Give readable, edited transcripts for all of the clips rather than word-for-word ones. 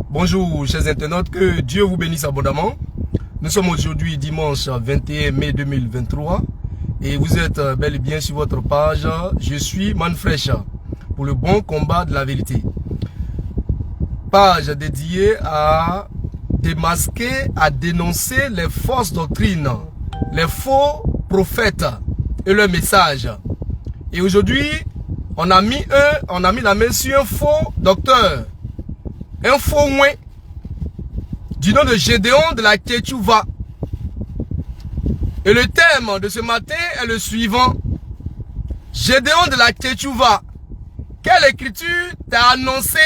Bonjour chers internautes, que Dieu vous bénisse abondamment. Nous sommes aujourd'hui dimanche 21 mai 2023 et vous êtes bel et bien sur votre page Je suis Manfresh pour le bon combat de la vérité. Page dédiée à démasquer, à dénoncer les fausses doctrines, les faux prophètes et leurs messages. Et aujourd'hui, on a mis la main sur un faux docteur, un faux ouin du nom de Gédéon de la Tchétchouva. Et le thème de ce matin est le suivant. Gédéon de la Tchétchouva, quelle écriture t'a annoncé?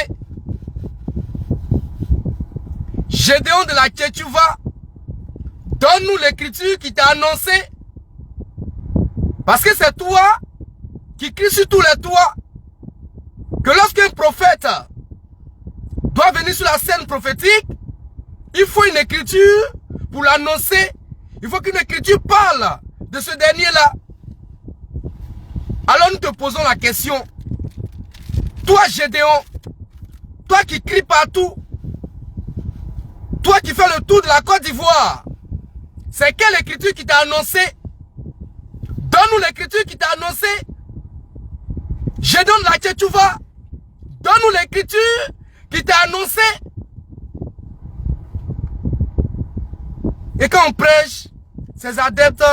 Gédéon de la Tchétchouva, donne-nous l'écriture qui t'a annoncé. Parce que c'est toi qui crie sur tous les toits que lorsqu'un prophète doit venir sur la scène prophétique, il faut une écriture pour l'annoncer. Il faut qu'une écriture parle de ce dernier-là. Alors nous te posons la question. Toi Gédéon, toi qui cries partout, toi qui fais le tour de la Côte d'Ivoire, c'est quelle écriture qui t'a annoncé? Donne-nous l'écriture qui t'a annoncé. Gédéon de la Tchétchouva, donne-nous l'écriture qui t'a annoncé. Et quand on prêche, ces adeptes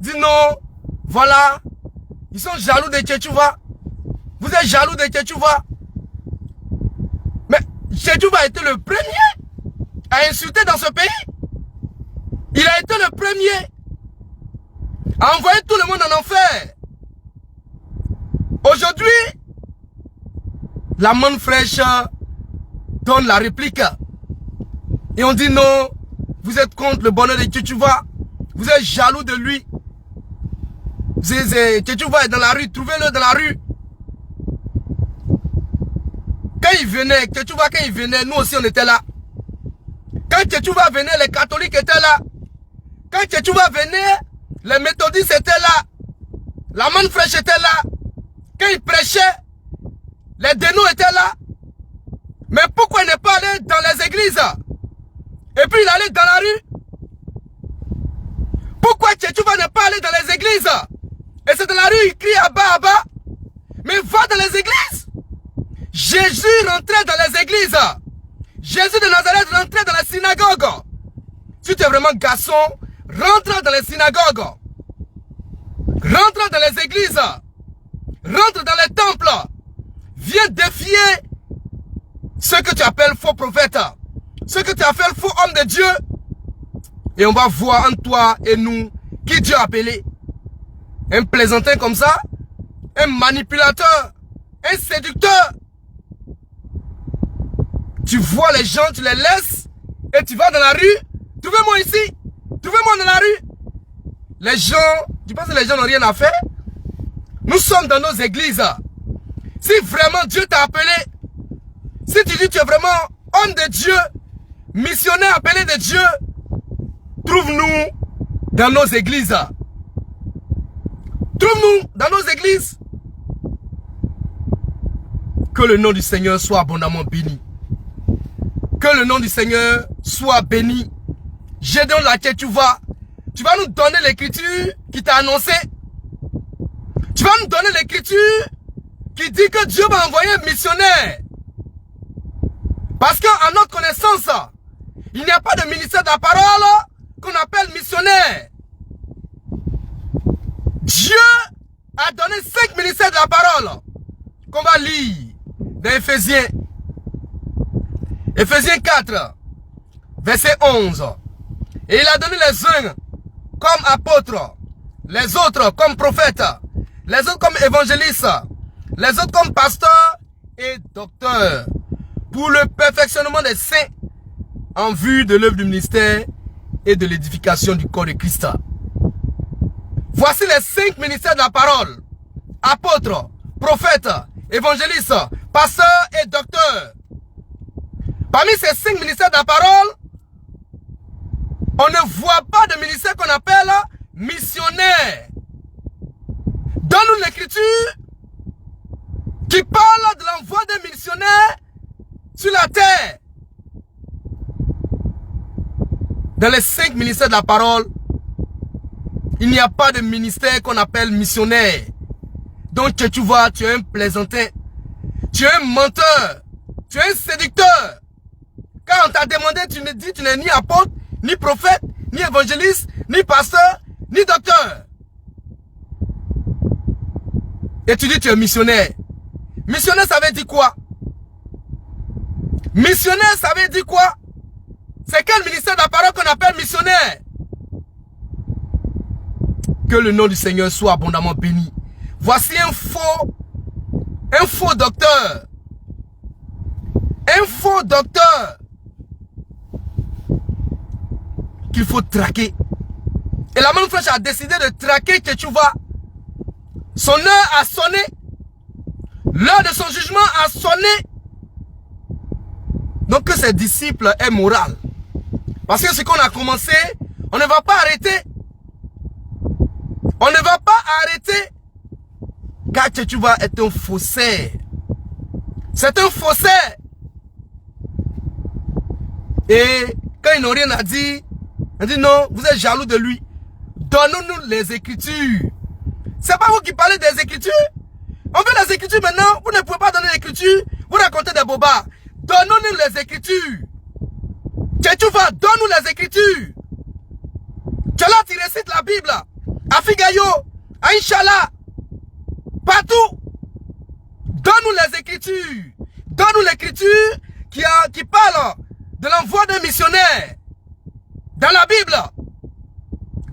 disent non, voilà, ils sont jaloux de Tchétchouva. Vous êtes jaloux de Tchétchouva. Mais Tchétchouva a été le premier à insulter dans ce pays. Il a été le premier à envoyer tout le monde en enfer. Aujourd'hui, la Manfresh donne la réplique. Et on dit non, vous êtes contre le bonheur de Tchétchouva. Vous êtes jaloux de lui. Tchétchouva est dans la rue, trouvez-le dans la rue. Quand il venait, Tchétchouva, quand il venait, nous aussi on était là. Quand Tchétchouva venait, les catholiques étaient là. Quand Tchétchouva venait, les méthodistes étaient là. La Manfresh était là. Quand il prêchait, les dénons étaient là. Mais pourquoi il n'est pas allé dans les églises? Et puis il allait dans la rue. Pourquoi Tchétchouva n'est pas allé dans les églises? Et c'est dans la rue, il crie à bas. Mais va dans les églises. Jésus rentrait dans les églises. Jésus de Nazareth rentrait dans les synagogues. Si tu es vraiment garçon, rentre dans les synagogues. Rentre dans les églises. Rentre dans les temples. Viens défier ce que tu appelles faux prophète. Ce que tu appelles faux homme de Dieu. Et on va voir en toi et nous qui Dieu a appelé. Un plaisantin comme ça. Un manipulateur. Un séducteur. Tu vois les gens, tu les laisses. Et tu vas dans la rue. Trouvez-moi ici. Trouvez-moi dans la rue. Les gens, tu penses que les gens n'ont rien à faire? Nous sommes dans nos églises. Si vraiment Dieu t'a appelé, si tu dis que tu es vraiment homme de Dieu, missionnaire appelé de Dieu, trouve-nous dans nos églises. Trouve-nous dans nos églises. Que le nom du Seigneur soit abondamment béni. Que le nom du Seigneur soit béni. Gédéon de la Tchétchouva, tu vas nous donner l'écriture qui t'a annoncé. Tu vas nous donner l'écriture qui dit que Dieu va envoyer un missionnaire. Parce qu'en notre connaissance, il n'y a pas de ministère de la parole qu'on appelle missionnaire. Dieu a donné 5 ministères de la parole qu'on va lire dans Éphésiens. Éphésiens 4, verset 11. Et il a donné les uns comme apôtres, les autres comme prophètes, les autres comme évangélistes, les autres comme pasteurs et docteurs, pour le perfectionnement des saints, en vue de l'œuvre du ministère et de l'édification du corps de Christ. Voici les 5 ministères de la parole: apôtres, prophètes, évangélistes, pasteurs et docteurs. Parmi ces 5 ministères de la parole, on ne voit pas de ministère qu'on appelle missionnaire. Donne-nous l'écriture qui parle de l'envoi des missionnaires sur la terre. Dans les 5 ministères de la parole, il n'y a pas de ministère qu'on appelle missionnaire. Donc tu vois, tu es un plaisantin. Tu es un menteur. Tu es un séducteur. Quand on t'a demandé, tu me dis, tu n'es ni apôtre, ni prophète, ni évangéliste, ni pasteur, ni docteur. Et tu dis tu es missionnaire. Missionnaire, ça veut dire quoi? Missionnaire, ça veut dire quoi? C'est quel ministère de la parole qu'on appelle missionnaire? Que le nom du Seigneur soit abondamment béni. Voici un faux docteur. Un faux docteur qu'il faut traquer. Et la même flèche a décidé de traquer Tchétchouva. Son heure a sonné. L'heure de son jugement a sonné. Donc que ses disciples aient moral. Parce que ce qu'on a commencé, on ne va pas arrêter. On ne va pas arrêter. Car Tchétchouva est un faussaire. C'est un faussaire. Et quand ils n'ont rien à dire, on dit non, vous êtes jaloux de lui. Donnons-nous les Écritures. C'est pas vous qui parlez des Écritures. On veut les Écritures maintenant. Vous ne pouvez pas donner l'Écriture. Vous racontez des bobards. Donnons-nous les Écritures. Tchétchouva, donne-nous les Écritures. Tu es là, tu récites la Bible. À Figayo, à Inch'Allah. Partout. Donne-nous les Écritures. Donne-nous l'Écriture qui parle de l'envoi d'un missionnaire. Dans la Bible.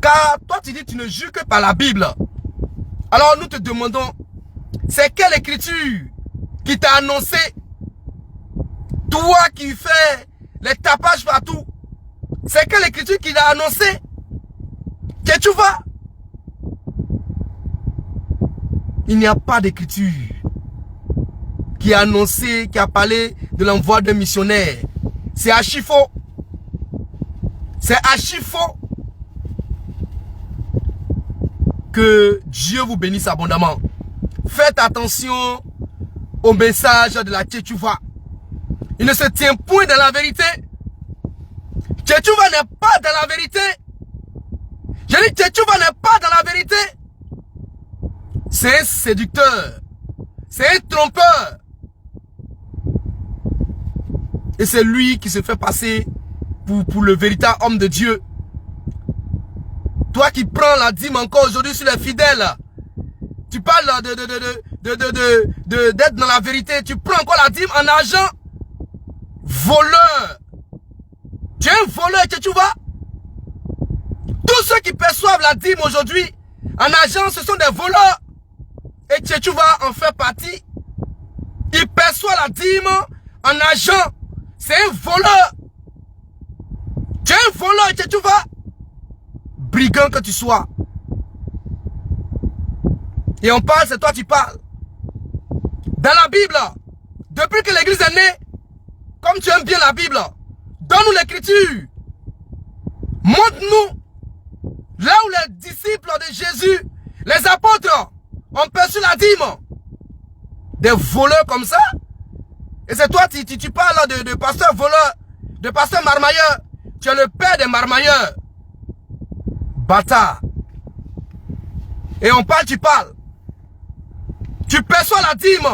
Car toi tu dis tu ne jures que par la Bible. Alors nous te demandons, c'est quelle écriture qui t'a annoncé? Toi qui fais les tapages partout. C'est quelle écriture qui t'a annoncé? Tchétchouva. Il n'y a pas d'écriture qui a annoncé, qui a parlé de l'envoi d'un missionnaire. C'est archi faux. C'est archi faux. Que Dieu vous bénisse abondamment. Faites attention au message de la Tchétchouva. Il ne se tient point dans la vérité. Tchétchouva n'est pas dans la vérité. Je dis Tchétchouva n'est pas dans la vérité. C'est un séducteur. C'est un trompeur. Et c'est lui qui se fait passer pour le véritable homme de Dieu. Toi qui prends la dîme encore aujourd'hui sur les fidèles. Tu parles d'être dans la vérité. Tu prends encore la dîme en argent. Voleur. Tu es un voleur, Tchétchouva. Tous ceux qui perçoivent la dîme aujourd'hui en argent, ce sont des voleurs. Et Tchétchouva en fait partie. Il perçoit la dîme en argent. C'est un voleur. Tu es un voleur, Tchétchouva. Brigand que tu sois. Et on parle, c'est toi qui parles. Dans la Bible, depuis que l'église est née, comme tu aimes bien la Bible, donne-nous l'écriture. Montre-nous là où les disciples de Jésus, les apôtres, ont perçu la dîme. Des voleurs comme ça. Et c'est toi, tu parles de pasteur voleur, de pasteur marmailleur. Tu es le père des marmailleurs. Bâtard. Et on parle, tu parles. Tu perçois la dîme.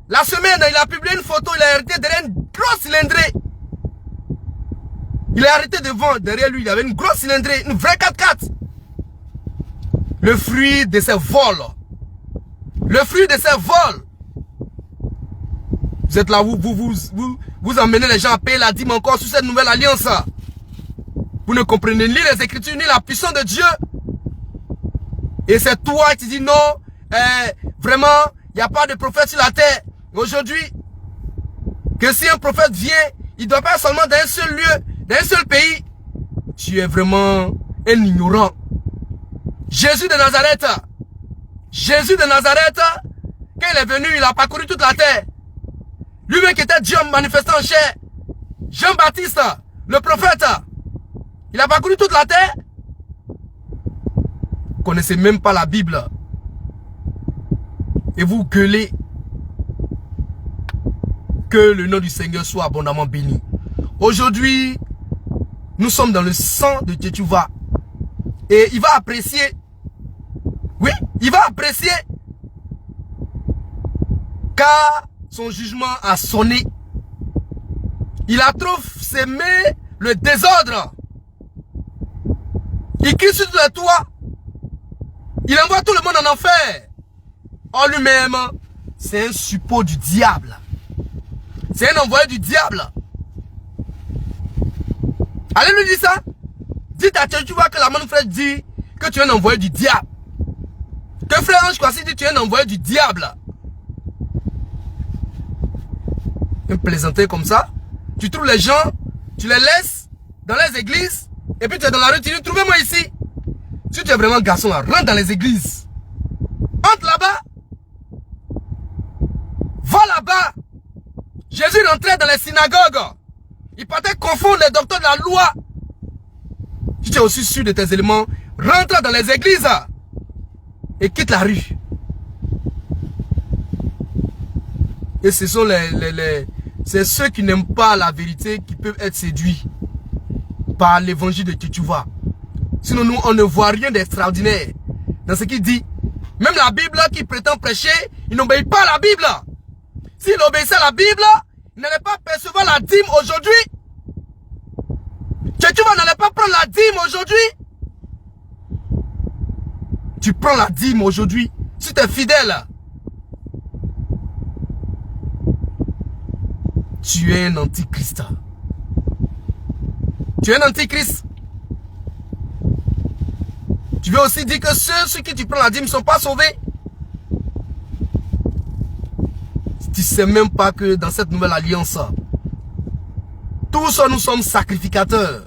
La semaine, il a publié une photo, il a arrêté derrière une grosse cylindrée. Il est arrêté devant, derrière lui, il y avait une grosse cylindrée, une vraie 4x4. Le fruit de ses vols. Le fruit de ses vols. Vous êtes là, vous emmenez les gens à payer la dîme encore sur cette nouvelle alliance. Vous ne comprenez ni les Écritures, ni la puissance de Dieu. Et c'est toi qui dis non, vraiment, il n'y a pas de prophète sur la terre. Aujourd'hui, que si un prophète vient, il ne doit pas seulement dans un seul lieu, dans un seul pays. Tu es vraiment un ignorant. Jésus de Nazareth, quand il est venu, il a parcouru toute la terre. Lui-même qui était Dieu manifestant en chair. Jean-Baptiste, le prophète, il a parcouru toute la terre. Vous ne connaissez même pas la Bible. Et vous gueulez. Que le nom du Seigneur soit abondamment béni. Aujourd'hui, Nous sommes dans le sang de Tchétchouva. Et il va apprécier. Oui, il va apprécier. Car son jugement a sonné. Il a trop sémé le désordre. Il crie sur le toit. Il envoie tout le monde en enfer. En lui-même, c'est un suppôt du diable. C'est un envoyé du diable. Allez lui dire ça. Dites à Tchétchouva que la manne frère dit que tu es un envoyé du diable. Que frère Ange Kwasi dit que tu es un envoyé du diable. Un plaisanter comme ça. Tu trouves les gens, tu les laisses dans les églises. Et puis tu es dans la rue, tu dis trouvez-moi ici. Si tu es vraiment garçon, rentre dans les églises. Entre là-bas. Va là-bas. Jésus rentrait dans les synagogues. Il partait confondre les docteurs de la loi. Si tu es aussi sûr de tes éléments, rentre dans les églises. Et quitte la rue. Et ce sont c'est ceux qui n'aiment pas la vérité qui peuvent être séduits par l'évangile de Tchétchouva. Sinon nous, on ne voit rien d'extraordinaire dans ce qu'il dit. Même la Bible qui prétend prêcher, il n'obéit pas à la Bible. S'il obéissait à la Bible, il n'allait pas percevoir la dîme aujourd'hui. Tchétchouva n'allait pas prendre la dîme aujourd'hui. Tu prends la dîme aujourd'hui, si tu es fidèle. Tu es un antichrist. Tu es un antichrist. Tu veux aussi dire que ceux qui tu prends la dîme ne sont pas sauvés. Tu ne sais même pas que dans cette nouvelle alliance, tous nous sommes sacrificateurs.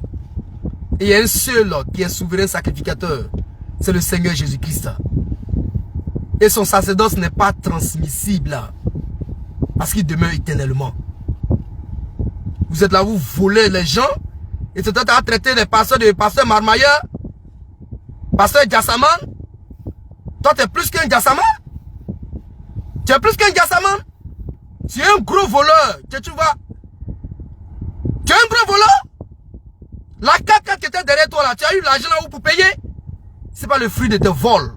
Et il y a un seul qui est souverain sacrificateur. C'est le Seigneur Jésus-Christ. Et son sacerdoce n'est pas transmissible. Parce qu'il demeure éternellement. Vous êtes là, vous volez les gens. Et vous êtes à traiter les pasteurs de pasteur Marmailleur. Pasteur Djassaman. Toi, tu es plus qu'un Djassaman. Tu es plus qu'un Djassaman. Tu es un gros voleur. Tu vois. Tu es un gros voleur. La 4x4 qui était derrière toi là, tu as eu l'argent là-haut pour payer. C'est pas le fruit de tes vols.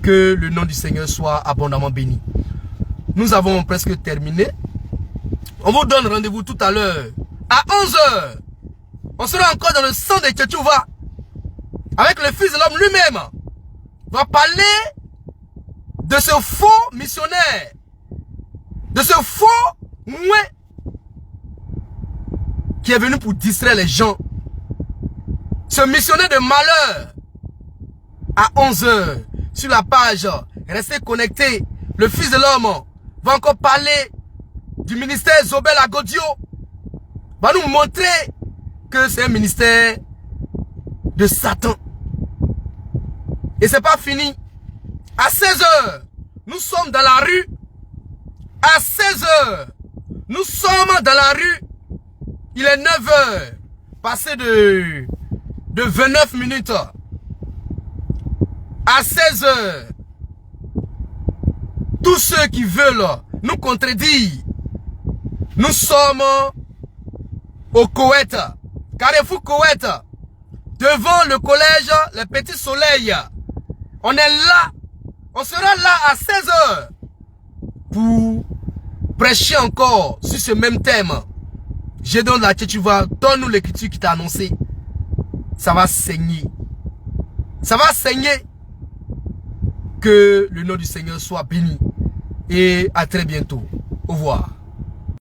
Que le nom du Seigneur soit abondamment béni. Nous avons presque terminé. On vous donne rendez-vous tout à l'heure. À 11 h. On sera encore dans le sang de Tchétchouva. Avec le Fils de l'homme lui-même. On va parler de ce faux missionnaire. De ce faux mouet. Qui est venu pour distraire les gens. Ce missionnaire de malheur. À 11 h. Sur la page. Restez connectés. Le Fils de l'homme va encore parler du ministère Zobel Agodio. Va nous montrer que c'est un ministère de Satan. Et c'est pas fini. À 16 h, nous sommes dans la rue. À 16 h, nous sommes dans la rue. Il est 9 h. Passé de 29 minutes. À 16 h, tous ceux qui veulent nous contredire, nous sommes au Koweït, Carrefour Koweït, devant le collège Les Petits Soleils. On est là, on sera là à 16 h pour prêcher encore sur ce même thème. Je donne la Tchétchouva, donne-nous l'écriture qui t'a annoncé. Ça va saigner. Ça va saigner. Que le nom du Seigneur soit béni. Et à très bientôt. Au revoir.